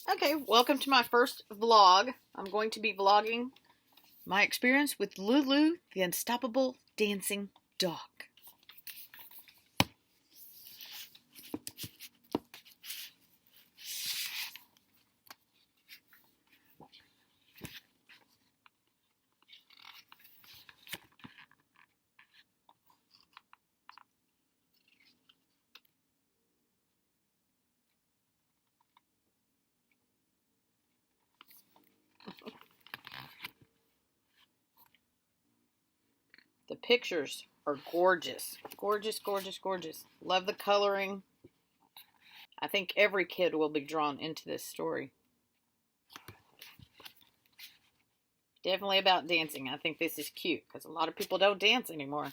Okay, welcome to my first vlog. I'm going to be vlogging my experience with Lulu, the unstoppable dancing dog. The pictures are gorgeous. Gorgeous, gorgeous, gorgeous. Love the coloring. I think every kid will be drawn into this story. Definitely about dancing. I think this is cute because a lot of people don't dance anymore.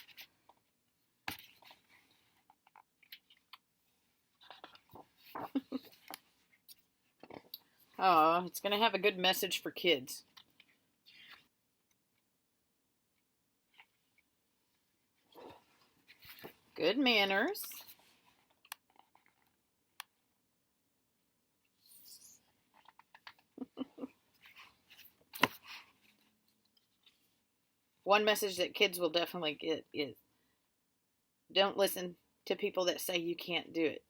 Oh, it's going to have a good message for kids. Good manners. One message that kids will definitely get is don't listen to people that say you can't do it.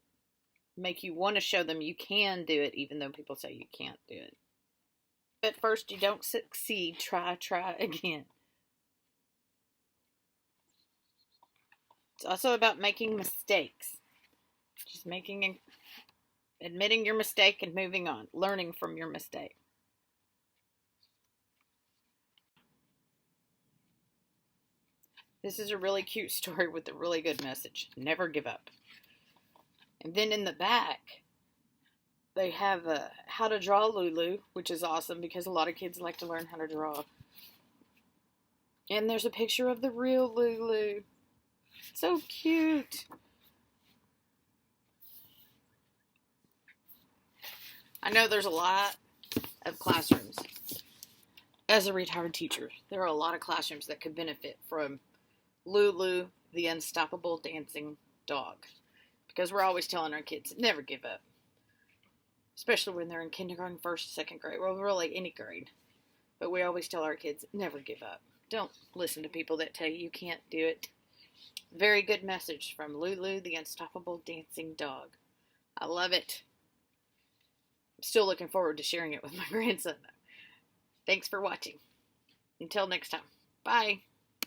Make you want to show them you can do it even though people say you can't do it. At first you don't succeed, try again. It's also about making mistakes. Just admitting your mistake and moving on, learning from your mistake. This is a really cute story with a really good message. Never give up. And then in the back, they have how to draw Lulu, which is awesome because a lot of kids like to learn how to draw. And there's a picture of the real Lulu. So cute. I know there's a lot of classrooms. As a retired teacher, there are a lot of classrooms that could benefit from Lulu, the unstoppable dancing dog. Because we're always telling our kids, never give up. Especially when they're in kindergarten, first, second grade. Well, really any grade. But we always tell our kids, never give up. Don't listen to people that tell you can't do it. Very good message from Lulu, the unstoppable dancing dog. I love it. I'm still looking forward to sharing it with my grandson, though. Thanks for watching. Until next time. Bye.